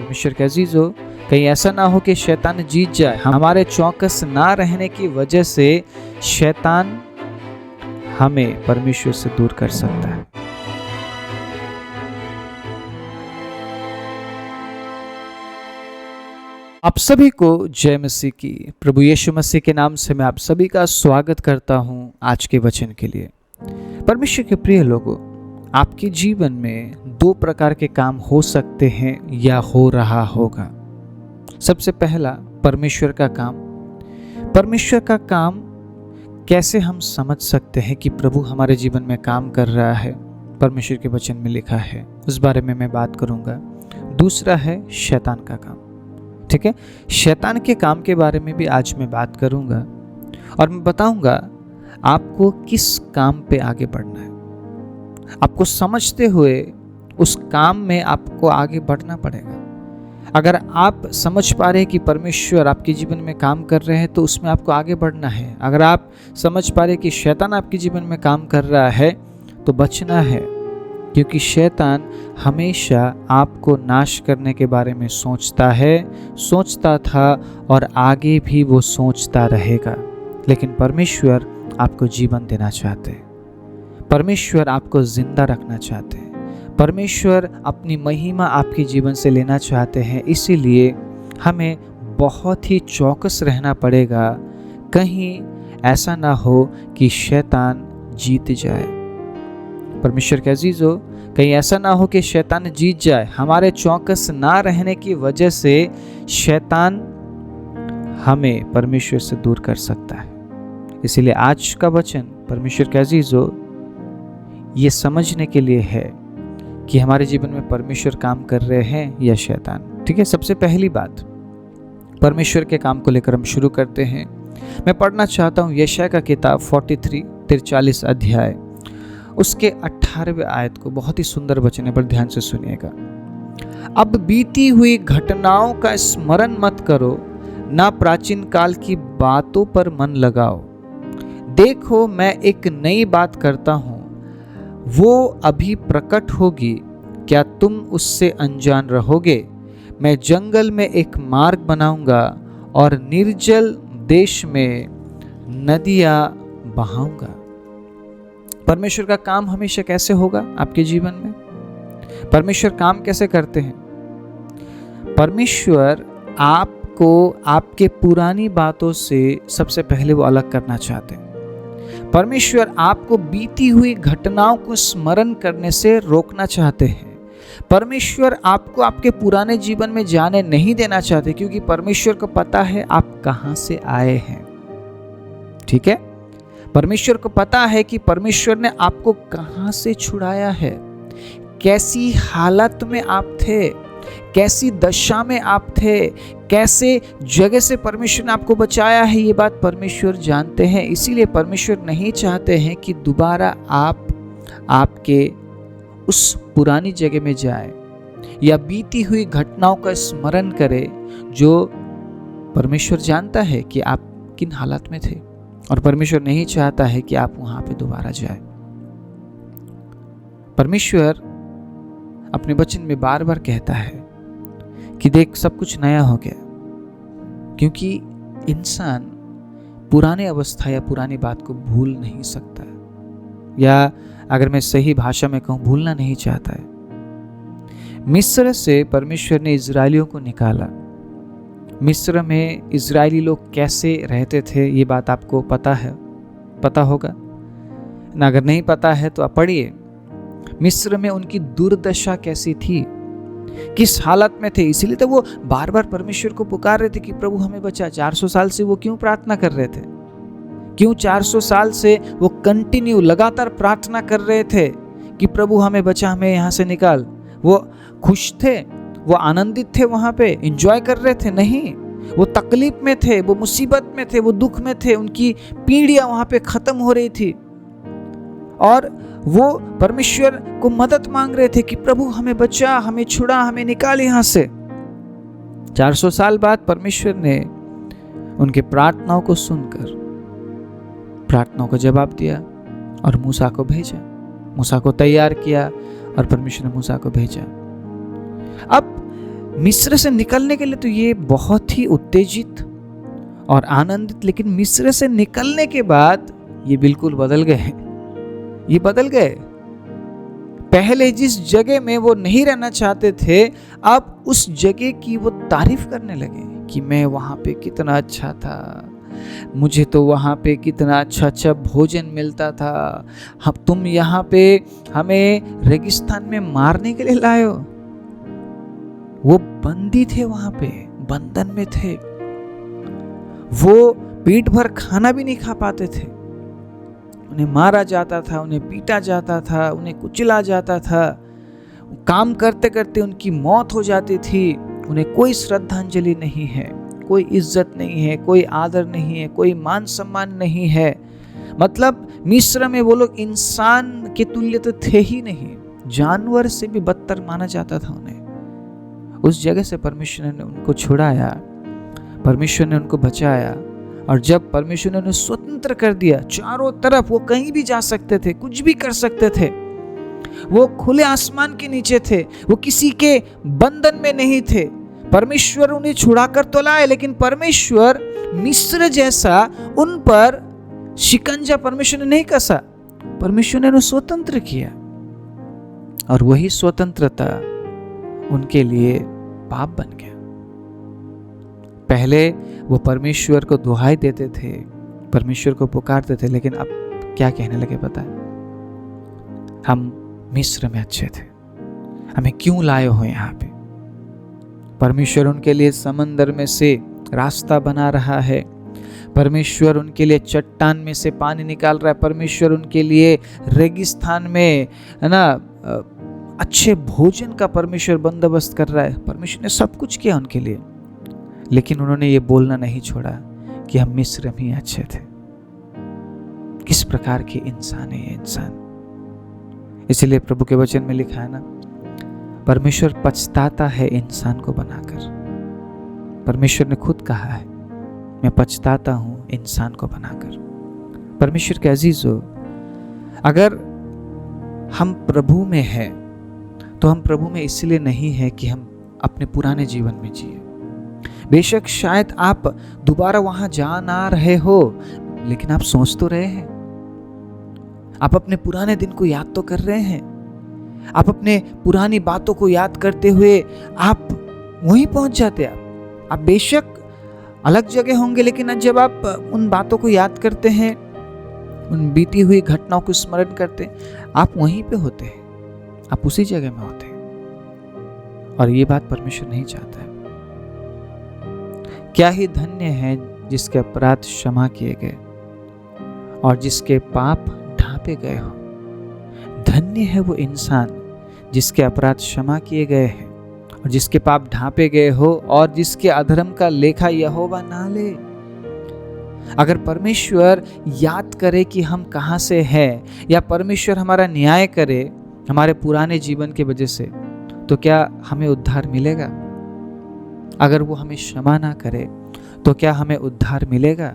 परमेश्वर के अजीजों, कहीं ऐसा ना हो कि शैतान जीत जाए। हमारे चौकस ना रहने की वजह से शैतान हमें परमेश्वर से दूर कर सकता है। आप सभी को जय मसीह की। प्रभु यीशु मसीह के नाम से मैं आप सभी का स्वागत करता हूं आज के वचन के लिए। परमेश्वर के प्रिय लोगों, आपके जीवन में दो प्रकार के काम हो सकते हैं या हो रहा होगा। सबसे पहला परमेश्वर का काम। परमेश्वर का काम कैसे हम समझ सकते हैं कि प्रभु हमारे जीवन में काम कर रहा है, परमेश्वर के वचन में लिखा है, उस बारे में मैं बात करूंगा। दूसरा है शैतान का काम। ठीक है, शैतान के काम के बारे में भी आज मैं बात करूंगा और मैं बताऊंगा आपको किस काम पे आगे बढ़ना है। आपको समझते हुए उस काम में आपको आगे बढ़ना पड़ेगा। अगर आप समझ पा रहे हैं कि परमेश्वर आपके जीवन में काम कर रहे हैं तो उसमें आपको आगे बढ़ना है। अगर आप समझ पा रहे हैं कि शैतान आपके जीवन में काम कर रहा है तो बचना है, क्योंकि शैतान हमेशा आपको नाश करने के बारे में सोचता है, सोचता था और आगे भी वो सोचता रहेगा। लेकिन परमेश्वर आपको जीवन देना चाहते हैं। परमेश्वर आपको जिंदा रखना चाहते हैं। परमेश्वर अपनी महिमा आपके जीवन से लेना चाहते हैं। इसीलिए हमें बहुत ही चौकस रहना पड़ेगा, कहीं ऐसा ना हो कि शैतान जीत जाए। परमेश्वर के अजीजों, कहीं ऐसा ना हो कि शैतान जीत जाए। हमारे चौकस ना रहने की वजह से शैतान हमें परमेश्वर से दूर कर सकता है। इसीलिए आज का वचन परमेश्वर के अजीजों ये समझने के लिए है कि हमारे जीवन में परमेश्वर काम कर रहे हैं या शैतान। ठीक है, सबसे पहली बात परमेश्वर के काम को लेकर हम शुरू करते हैं। मैं पढ़ना चाहता हूँ यशायाह का किताब 43 अध्याय, उसके 18वें आयत को। बहुत ही सुंदर वचन है, पर ध्यान से सुनिएगा। अब बीती हुई घटनाओं का स्मरण मत करो, ना प्राचीन काल की बातों पर मन लगाओ। देखो, मैं एक नई बात करता हूँ, वो अभी प्रकट होगी, क्या तुम उससे अनजान रहोगे? मैं जंगल में एक मार्ग बनाऊंगा और निर्जल देश में नदियां बहाऊंगा। परमेश्वर का काम हमेशा कैसे होगा आपके जीवन में? परमेश्वर काम कैसे करते हैं? परमेश्वर आपको आपके पुरानी बातों से सबसे पहले वो अलग करना चाहते हैं। परमेश्वर आपको बीती हुई घटनाओं को स्मरण करने से रोकना चाहते हैं। परमेश्वर आपको आपके पुराने जीवन में जाने नहीं देना चाहते, क्योंकि परमेश्वर को पता है आप कहां से आए हैं। ठीक है, परमेश्वर को पता है कि परमेश्वर ने आपको कहां से छुड़ाया है, कैसी हालत में आप थे, कैसी दशा में आप थे, कैसे जगह से परमेश्वर ने आपको बचाया है, ये बात परमेश्वर जानते हैं। इसीलिए परमेश्वर नहीं चाहते हैं कि दोबारा आप आपके उस पुरानी जगह में जाए या बीती हुई घटनाओं का स्मरण करें। जो परमेश्वर जानता है कि आप किन हालात में थे और परमेश्वर नहीं चाहता है कि आप वहां पे दोबारा जाए। परमेश्वर अपने वचन में बार बार कहता है कि देख, सब कुछ नया हो गया, क्योंकि इंसान पुराने अवस्था या पुरानी बात को भूल नहीं सकता है, या अगर मैं सही भाषा में कहूं, भूलना नहीं चाहता है। मिस्र से परमेश्वर ने इजरायलियों को निकाला। मिस्र में इजरायली लोग कैसे रहते थे, ये बात आपको पता है, पता होगा ना। अगर नहीं पता है तो आप पढ़िए। मिस्र में उनकी दुर्दशा कैसी थी, किस हालत में थे। इसीलिए तो वो बार बार परमेश्वर को पुकार रहे थे कि प्रभु हमें बचा। 400 साल से वो क्यों प्रार्थना कर रहे थे? क्यों 400 साल से वो कंटिन्यू लगातार प्रार्थना कर रहे थे कि प्रभु हमें बचा, हमें यहाँ से निकाल? वो खुश थे, वो आनंदित थे, वहां पे एंजॉय कर रहे थे? नहीं, वो तकलीफ में थे, वो मुसीबत में थे, वो दुख में थे। उनकी पीढ़ियां वहां पे खत्म हो रही थी और वो परमेश्वर को मदद मांग रहे थे कि प्रभु हमें बचा, हमें छुड़ा, हमें निकाल यहां से। 400 साल बाद परमेश्वर ने उनके प्रार्थनाओं को सुनकर प्रार्थनाओं को जवाब दिया और मूसा को भेजा। मूसा को तैयार किया और परमेश्वर ने मूसा को भेजा। अब मिस्र से निकलने के लिए तो ये बहुत ही उत्तेजित और आनंदित, लेकिन मिस्र से निकलने के बाद ये बिल्कुल बदल गए। ये बदल गए। पहले जिस जगह में वो नहीं रहना चाहते थे, अब उस जगह की वो तारीफ करने लगे कि मैं वहां पे कितना अच्छा था, मुझे तो वहां पे कितना अच्छा अच्छा भोजन मिलता था, हम तुम यहाँ पे हमें रेगिस्तान में मारने के लिए लाए हो। वो बंदी थे, वहां पे बंधन में थे, वो पेट भर खाना भी नहीं खा पाते थे, उन्हें मारा जाता था, उन्हें पीटा जाता था, उन्हें कुचला जाता था, काम करते करते उनकी मौत हो जाती थी। उन्हें कोई श्रद्धांजलि नहीं है, कोई इज्जत नहीं है, कोई आदर नहीं है, कोई मान सम्मान नहीं है। मतलब मिस्र में वो लोग इंसान के तुल्य तो थे ही नहीं, जानवर से भी बदतर माना जाता था उन्हें। उस जगह से परमेश्वर ने उनको छुड़ाया, परमेश्वर ने उनको बचाया, और जब परमेश्वर ने उन्हें स्वतंत्र कर दिया, चारों तरफ वो कहीं भी जा सकते थे, कुछ भी कर सकते थे, वो खुले आसमान के नीचे थे, वो किसी के बंधन में नहीं थे। परमेश्वर उन्हें छुड़ाकर तो लाए, लेकिन परमेश्वर मिस्र जैसा उन पर शिकंजा परमेश्वर ने नहीं कसा, परमेश्वर ने उन्हें स्वतंत्र किया, और वही स्वतंत्रता उनके लिए पाप बन गया। पहले वो परमेश्वर को दुहाई देते थे, परमेश्वर को पुकारते थे, लेकिन अब क्या कहने लगे पता है? हम मिस्र में अच्छे थे, हमें क्यों लाए हो यहाँ पे? परमेश्वर उनके लिए समंदर में से रास्ता बना रहा है, परमेश्वर उनके लिए चट्टान में से पानी निकाल रहा है, परमेश्वर उनके लिए रेगिस्तान में, है ना, अच्छे भोजन का परमेश्वर बंदोबस्त कर रहा है। परमेश्वर ने सब कुछ किया उनके लिए, लेकिन उन्होंने ये बोलना नहीं छोड़ा कि हम मिस्र में अच्छे थे। किस प्रकार के इंसान है ये इंसान? इसलिए प्रभु के वचन में लिखा है ना, परमेश्वर पछताता है इंसान को बनाकर। परमेश्वर ने खुद कहा है, मैं पछताता हूं इंसान को बनाकर। परमेश्वर के अजीजों, अगर हम प्रभु में हैं तो हम प्रभु में इसलिए नहीं है कि हम अपने पुराने जीवन में जिए। बेशक शायद आप दोबारा वहां जा ना रहे हो, लेकिन आप सोच तो रहे हैं, आप अपने पुराने दिन को याद तो कर रहे हैं, आप अपने पुरानी बातों को याद करते हुए आप वहीं पहुंच जाते। आप बेशक अलग जगह होंगे, लेकिन जब आप उन बातों को याद करते हैं, उन बीती हुई घटनाओं को स्मरण करते हैं, आप वहीं पे होते हैं, आप उसी जगह में होते हैं। और ये बात परमेश्वर नहीं चाहता है। क्या ही धन्य है जिसके अपराध क्षमा किए गए और जिसके पाप ढांपे गए हो। धन्य है वो इंसान जिसके अपराध क्षमा किए गए हैं और जिसके पाप ढांपे गए हो और जिसके अधर्म का लेखा यहोवा ना ले। अगर परमेश्वर याद करे कि हम कहां से हैं, या परमेश्वर हमारा न्याय करे हमारे पुराने जीवन के वजह से, तो क्या हमें उद्धार मिलेगा? अगर वो हमें क्षमा ना करे तो क्या हमें उद्धार मिलेगा?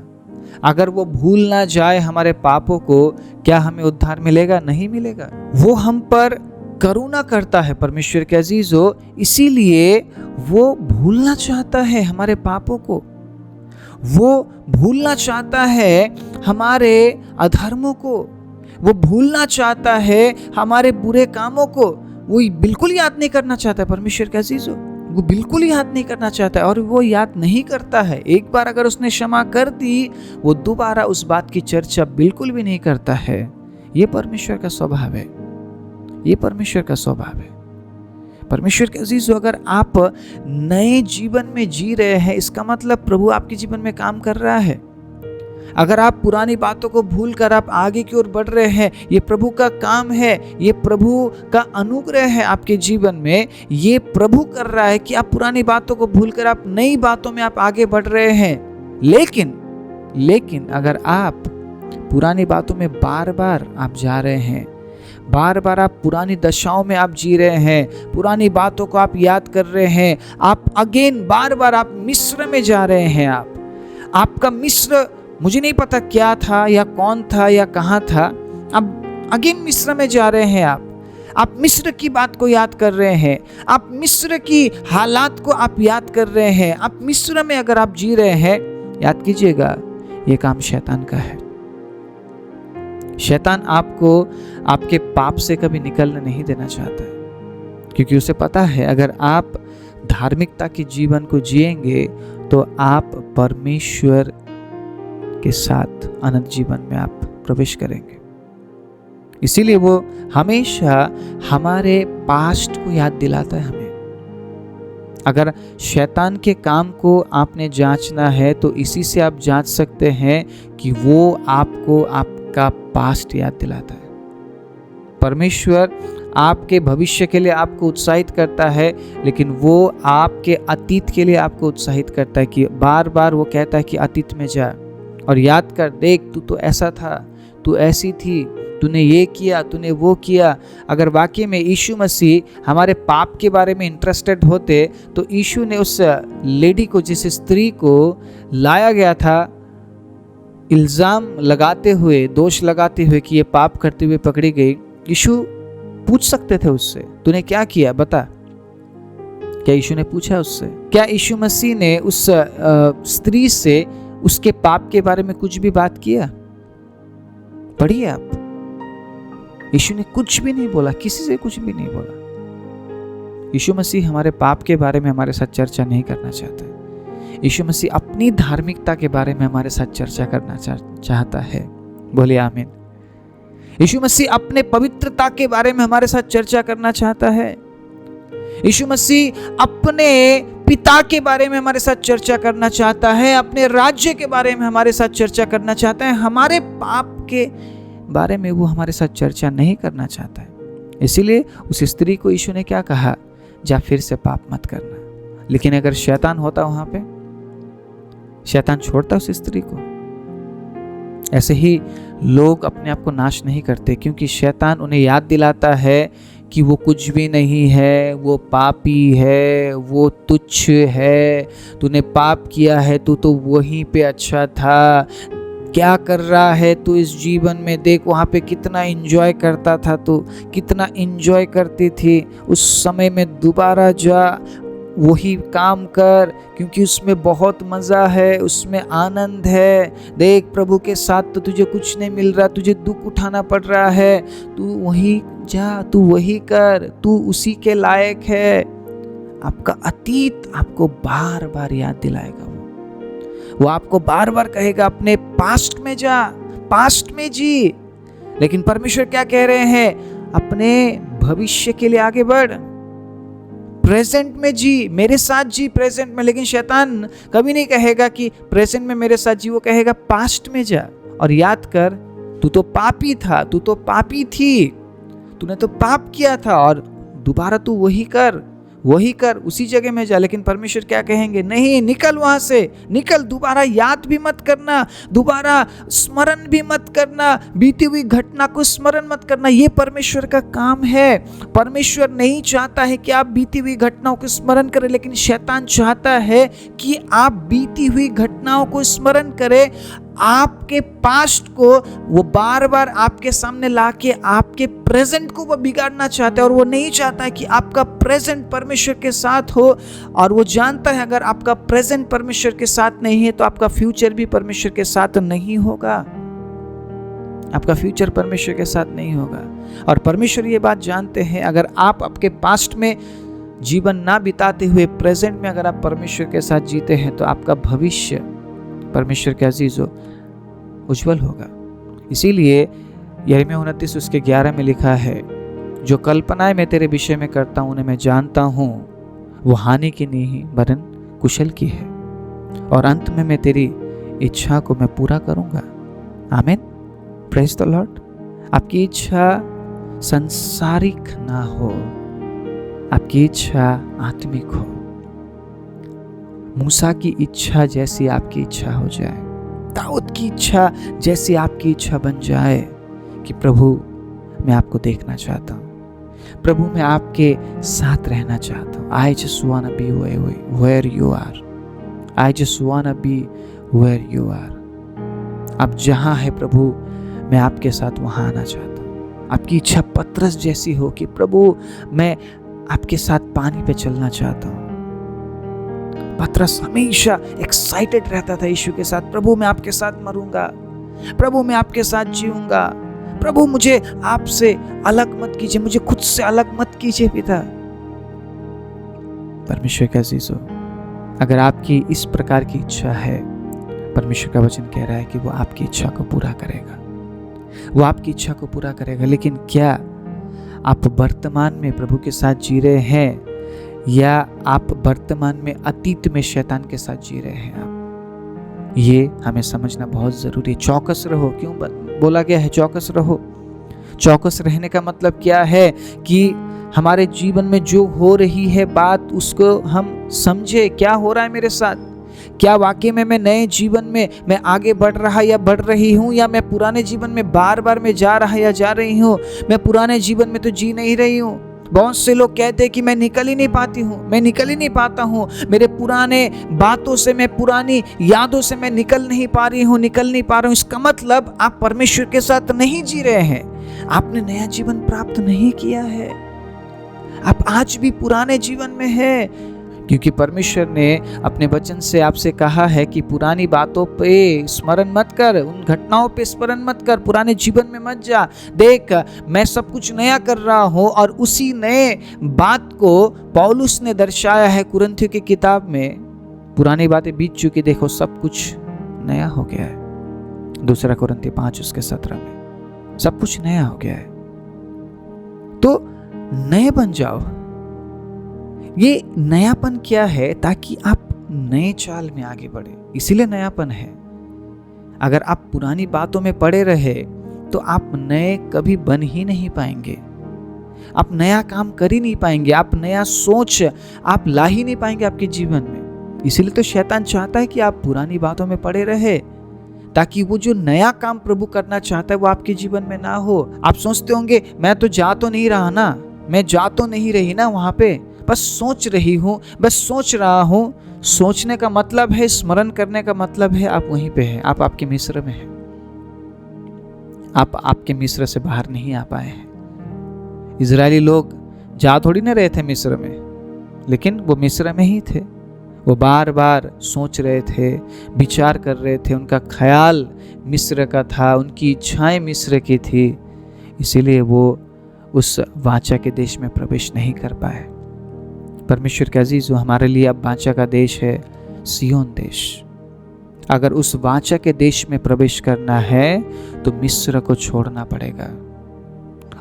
अगर वो भूल ना जाए हमारे पापों को, क्या हमें उद्धार मिलेगा? नहीं मिलेगा। वो हम पर करुणा करता है परमेश्वर के अजीजों, इसीलिए वो भूलना चाहता है हमारे पापों को, वो भूलना चाहता है हमारे अधर्मों को, वो भूलना चाहता है हमारे बुरे कामों को। वो बिल्कुल याद नहीं करना चाहता है परमेश्वर के अजीजों, वो बिल्कुल याद नहीं करना चाहता है, और वो याद नहीं करता है। एक बार अगर उसने क्षमा कर दी, वो दोबारा उस बात की चर्चा बिल्कुल भी नहीं करता है। ये परमेश्वर का स्वभाव है, ये परमेश्वर का स्वभाव है। परमेश्वर के अजीजों, अगर आप नए जीवन में जी रहे हैं, इसका मतलब प्रभु आपके जीवन में काम कर रहा है। अगर आप पुरानी बातों को भूलकर आप आगे की ओर बढ़ रहे हैं, ये प्रभु का काम है, ये प्रभु का अनुग्रह है आपके जीवन में। ये प्रभु कर रहा है कि आप पुरानी बातों को भूलकर आप नई बातों में आप आगे बढ़ रहे हैं। लेकिन अगर आप पुरानी बातों में बार बार आप जा रहे हैं, बार बार आप पुरानी दशाओं में आप जी रहे हैं, पुरानी बातों को आप याद कर रहे हैं, आप अगेन बार बार आप मिस्र में जा रहे हैं, आपका मिस्र मुझे नहीं पता क्या था या कौन था या कहाँ था, अब अगेन मिस्र में जा रहे हैं। आप मिस्र की बात को याद कर रहे हैं, आप मिस्र की हालात को आप याद कर रहे हैं, आप मिस्र में अगर आप जी रहे हैं, याद कीजिएगा ये काम शैतान का है। शैतान आपको आपके पाप से कभी निकलने नहीं देना चाहता है, क्योंकि उसे पता है अगर आप धार्मिकता के जीवन को जिएंगे तो आप परमेश्वर के साथ अनंत जीवन में आप प्रवेश करेंगे। इसीलिए वो हमेशा हमारे पास्ट को याद दिलाता है हमें। अगर शैतान के काम को आपने जांचना है तो इसी से आप जांच सकते हैं कि वो आपको आपका पास्ट याद दिलाता है। परमेश्वर आपके भविष्य के लिए आपको उत्साहित करता है, लेकिन वो आपके अतीत के लिए आपको उत्साहित करता है कि बार बार वो कहता है कि अतीत में जा और याद कर, देख तू तो ऐसा था, तू ऐसी थी, तूने ये किया, तूने वो किया। अगर वाकई में यीशु मसीह हमारे पाप के बारे में इंटरेस्टेड होते तो यीशु ने उस लेडी को, जिस स्त्री को लाया गया था इल्ज़ाम लगाते हुए, दोष लगाते हुए कि ये पाप करते हुए पकड़ी गई, यीशु पूछ सकते थे उससे, तूने क्या किया बता। क्या यीशु ने पूछा उससे? क्या यीशु मसीह ने उस स्त्री से उसके पाप के बारे में कुछ भी बात किया? पढ़िए आप, यीशु ने कुछ भी नहीं बोला, किसी से कुछ भी नहीं बोला। यीशु मसीह हमारे पाप के बारे में हमारे साथ चर्चा नहीं करना चाहता। यीशु मसीह अपनी धार्मिकता के बारे में हमारे साथ चर्चा करना चाहता है। बोलिए आमीन। यीशु मसीह अपने पवित्रता के बारे में हमारे साथ चर्चा करना चाहता है। यीशु मसीह अपने पिता के बारे में हमारे साथ चर्चा करना चाहता है, अपने राज्य के बारे में हमारे साथ चर्चा करना चाहता है। हमारे पाप के बारे में वो हमारे साथ चर्चा नहीं करना चाहता है। इसीलिए उस स्त्री को यीशु ने क्या कहा? जा फिर से पाप मत करना। लेकिन अगर शैतान होता वहां पे, शैतान छोड़ता उस स्त्री को? ऐसे ही लोग अपने आप को नाश नहीं करते, क्योंकि शैतान उन्हें याद दिलाता है कि वो कुछ भी नहीं है, वो पापी है, वो तुच्छ है, तूने पाप किया है, तू तो वहीं पे अच्छा था, क्या कर रहा है तू इस जीवन में, देख वहाँ पे कितना एंजॉय करता था, तू कितना एंजॉय करती थी, उस समय में दोबारा जा, वही काम कर, क्योंकि उसमें बहुत मज़ा है, उसमें आनंद है। देख प्रभु के साथ तो तुझे कुछ नहीं मिल रहा, तुझे दुख उठाना पड़ रहा है, तू वही जा, तू वही कर, तू उसी के लायक है। आपका अतीत आपको बार बार याद दिलाएगा। वो आपको बार बार कहेगा अपने पास्ट में जा, पास्ट में जी। लेकिन परमेश्वर क्या कह रहे हैं? अपने भविष्य के लिए आगे बढ़, प्रेजेंट में जी, मेरे साथ जी प्रेजेंट में। लेकिन शैतान कभी नहीं कहेगा कि प्रेजेंट में मेरे साथ जी, वो कहेगा पास्ट में जा और याद कर, तू तो पापी था, तू तो पापी थी, तूने तो पाप किया था, और दोबारा तू वही कर, वही कर, उसी जगह में जा। लेकिन परमेश्वर क्या कहेंगे? नहीं, निकल वहां से, निकल, दोबारा याद भी मत करना, दोबारा स्मरण भी मत करना, बीती हुई घटना को स्मरण मत करना। ये परमेश्वर का काम है। परमेश्वर नहीं चाहता है कि आप बीती हुई घटनाओं को स्मरण करें, लेकिन शैतान चाहता है कि आप बीती हुई घटनाओं को स्मरण करें। आपके पास्ट को वो बार बार आपके सामने लाके आपके प्रेजेंट को वो बिगाड़ना चाहता है, और वो नहीं चाहता है कि आपका प्रेजेंट परमेश्वर के साथ हो। और वो जानता है अगर आपका प्रेजेंट परमेश्वर के साथ नहीं है तो आपका फ्यूचर भी परमेश्वर के साथ नहीं होगा, आपका फ्यूचर परमेश्वर के साथ नहीं होगा। और परमेश्वर ये बात जानते हैं, अगर आप आपके पास्ट में जीवन ना बिताते हुए प्रेजेंट में अगर आप परमेश्वर के साथ जीते हैं तो आपका भविष्य परमेश्वर के अजीजों उज्जवल होगा। इसीलिए यिर्मयाह 29 उसके 11 में लिखा है, जो कल्पनाएं मैं तेरे विषय में करता हूं उन्हें मैं जानता हूं, वो हानि की नहीं वरन कुशल की है, और अंत में मैं तेरी इच्छा को मैं पूरा करूंगा। आमीन, प्रेज द लॉर्ड। आपकी इच्छा संसारिक ना हो, आपकी इच्छा आत्मिक हो। मूसा की इच्छा जैसी आपकी इच्छा हो जाए, दाऊद की इच्छा जैसी आपकी इच्छा बन जाए कि प्रभु मैं आपको देखना चाहता हूँ, प्रभु मैं आपके साथ रहना चाहता हूँ। I just wanna be where you are. I just wanna be where you are. आप जहाँ है प्रभु मैं आपके साथ वहाँ आना चाहता हूँ। आपकी इच्छा पतरस जैसी हो कि प्रभु मैं आपके साथ पानी पे चलना चाहता हूँ। पतरस हमेशा एक्साइटेड रहता था यीशु के साथ, प्रभु मैं आपके साथ मरूंगा, प्रभु मैं आपके साथ जीऊंगा, प्रभु मुझे आपसे अलग मत कीजिए, मुझे खुद से अलग मत कीजिए पिता। परमेश्वर का अजीजों, अगर आपकी इस प्रकार की इच्छा है, परमेश्वर का वचन कह रहा है कि वो आपकी इच्छा को पूरा करेगा, वो आपकी इच्छा को पूरा करेगा। लेकिन क्या आप वर्तमान में प्रभु के साथ जी रहे हैं या आप वर्तमान में अतीत में शैतान के साथ जी रहे हैं? आप ये हमें समझना बहुत जरूरी है। चौकस रहो, क्यों बोला गया है चौकस रहो? चौकस रहने का मतलब क्या है कि हमारे जीवन में जो हो रही है बात, उसको हम समझे, क्या हो रहा है मेरे साथ, क्या वाकई में मैं नए जीवन में मैं आगे बढ़ रहा या बढ़ रही हूँ, या मैं पुराने जीवन में बार बार मैं जा रहा या जा रही हूँ। मैं पुराने जीवन में तो जी नहीं रही हूँ। बहुत से लोग कहते हैं कि मैं निकल ही नहीं पाती हूँ, मैं निकल ही नहीं पाता हूँ, मेरे पुराने बातों से, मैं पुरानी यादों से मैं निकल नहीं पा रही हूँ, निकल नहीं पा रहा हूँ। इसका मतलब आप परमेश्वर के साथ नहीं जी रहे हैं, आपने नया जीवन प्राप्त नहीं किया है, आप आज भी पुराने जीवन में हैं। क्योंकि परमेश्वर ने अपने वचन से आपसे कहा है कि पुरानी बातों पे स्मरण मत कर, उन घटनाओं पे स्मरण मत कर, पुराने जीवन में मत जा। देख, मैं सब कुछ नया कर रहा हूँ। और उसी नए बात को पौलुस ने दर्शाया है कुरिन्थियों की किताब में। पुरानी बातें बीत चुकी, देखो सब कुछ नया हो गया है। 2 कुरिन्थी 5:17 में सब कुछ नया हो गया है। तो नए बन जाओ। ये नयापन क्या है? ताकि आप नए चाल में आगे बढ़े, इसीलिए नयापन है। अगर आप पुरानी बातों में पड़े रहे तो आप नए कभी बन ही नहीं पाएंगे, आप नया काम कर ही नहीं पाएंगे, आप नया सोच आप ला ही नहीं पाएंगे आपके जीवन में। इसीलिए तो शैतान चाहता है कि आप पुरानी बातों में पड़े रहे, ताकि वो जो नया काम प्रभु करना चाहता है वो आपके जीवन में ना हो। आप सोचते होंगे मैं तो जा तो नहीं रहा ना, मैं जा तो नहीं रही ना वहां पे, बस सोच रही हूँ, बस सोच रहा हूँ। सोचने का मतलब है, स्मरण करने का मतलब है आप वहीं पे हैं, आप आपके मिस्र में हैं। आप आपके मिस्र से बाहर नहीं आ पाए हैं। इजरायली लोग जा थोड़ी ना रहे थे मिस्र में, लेकिन वो मिस्र में ही थे। वो बार बार सोच रहे थे, विचार कर रहे थे, उनका ख्याल मिस्र का था, उनकी इच्छाएं मिस्र की थी। इसीलिए वो उस वाचा के देश में प्रवेश नहीं कर पाए। परमेश्वर के अजीज, जो हमारे लिए अब वाचा का देश है सिय्योन देश। अगर उस वाचा के देश में प्रवेश करना है तो मिस्र को छोड़ना पड़ेगा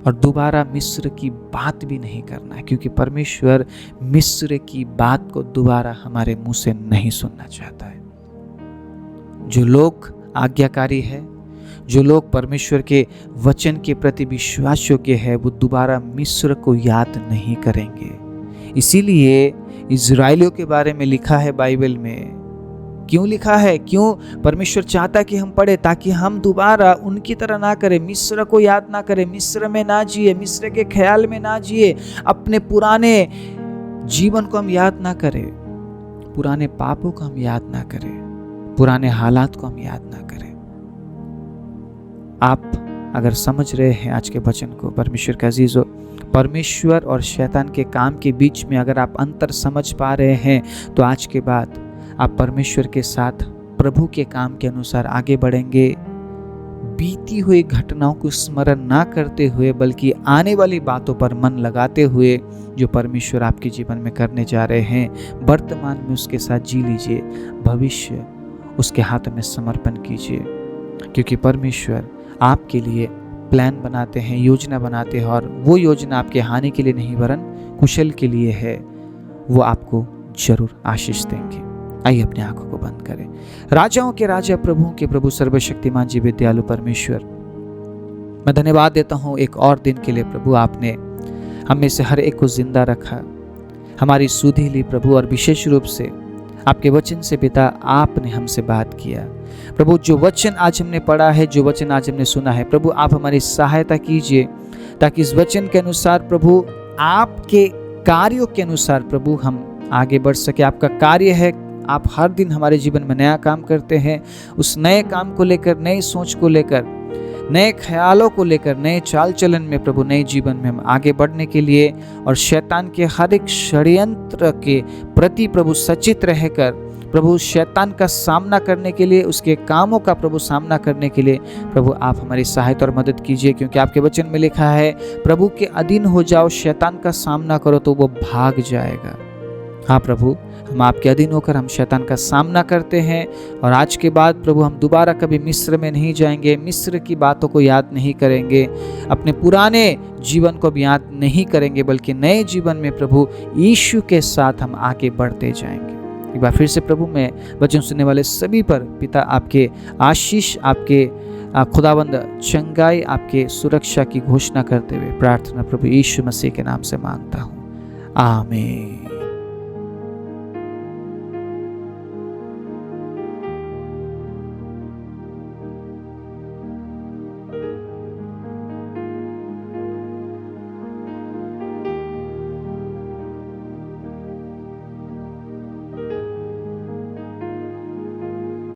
और दोबारा मिस्र की बात भी नहीं करना है, क्योंकि परमेश्वर मिस्र की बात को दोबारा हमारे मुंह से नहीं सुनना चाहता है। जो लोग आज्ञाकारी है, जो लोग परमेश्वर के वचन के प्रति विश्वास योग्य है, वो दोबारा मिस्र को याद नहीं करेंगे। इसीलिए इजराइलियों के बारे में लिखा है बाइबल में। क्यों लिखा है? क्यों परमेश्वर चाहता कि हम पढ़े? ताकि हम दोबारा उनकी तरह ना करें, मिस्र को याद ना करें, मिस्र में ना जिए, मिस्र के ख्याल में ना जिए, अपने पुराने जीवन को हम याद ना करें, पुराने पापों को हम याद ना करें, पुराने हालात को हम याद ना करें। आप अगर समझ रहे हैं आज के वचन को, परमेश्वर का अजीजों, परमेश्वर और शैतान के काम के बीच में अगर आप अंतर समझ पा रहे हैं, तो आज के बाद आप परमेश्वर के साथ प्रभु के काम के अनुसार आगे बढ़ेंगे, बीती हुई घटनाओं को स्मरण ना करते हुए, बल्कि आने वाली बातों पर मन लगाते हुए जो परमेश्वर आपके जीवन में करने जा रहे हैं, वर्तमान में उसके साथ जी लीजिए, भविष्य उसके हाथ में समर्पण कीजिए। क्योंकि परमेश्वर आपके लिए प्लान बनाते हैं, योजना बनाते हैं, और वो योजना आपके हानि के लिए नहीं वरन कुशल के लिए है। वो आपको जरूर आशीष देंगे। आइए अपनी आंखों को बंद करें। राजाओं के राजा, प्रभुओं के प्रभु, सर्वशक्तिमान जी, विद्यालु परमेश्वर, मैं धन्यवाद देता हूँ एक और दिन के लिए प्रभु। आपने हम में से हर एक को जिंदा रखा, हमारी सुधि ली प्रभु, और विशेष रूप से आपके वचन से पिता आपने हमसे बात किया प्रभु। जो वचन आज हमने पढ़ा है, जो वचन आज हमने सुना है प्रभु, आप हमारी सहायता कीजिए ताकि इस वचन के अनुसार प्रभु, आपके कार्यों के अनुसार प्रभु हम आगे बढ़ सके। आपका कार्य है, आप हर दिन हमारे जीवन में नया काम करते हैं। उस नए काम को लेकर, नई सोच को लेकर, नए ख्यालों को लेकर, नए चाल चलन में प्रभु, नए जीवन में हम आगे बढ़ने के लिए और शैतान के हर एक षड्यंत्र के प्रति प्रभु सचेत रहकर प्रभु शैतान का सामना करने के लिए, उसके कामों का प्रभु सामना करने के लिए प्रभु आप हमारी सहायता और मदद कीजिए, क्योंकि आपके वचन में लिखा है प्रभु के अधीन हो जाओ, शैतान का सामना करो तो वो भाग जाएगा। हाँ प्रभु, हम आपके अधीन होकर हम शैतान का सामना करते हैं और आज के बाद प्रभु हम दोबारा कभी मिस्र में नहीं जाएंगे, मिस्र की बातों को याद नहीं करेंगे, अपने पुराने जीवन को भी याद नहीं करेंगे, बल्कि नए जीवन में प्रभु यीशु के साथ हम आगे बढ़ते जाएंगे। एक बार फिर से प्रभु मैं वचन सुनने वाले सभी पर पिता आपके आशीष, आपके खुदाबंद चंगाई, आपके सुरक्षा की घोषणा करते हुए प्रार्थना प्रभु यीशु मसीह के नाम से मांगता हूँ, आमीन।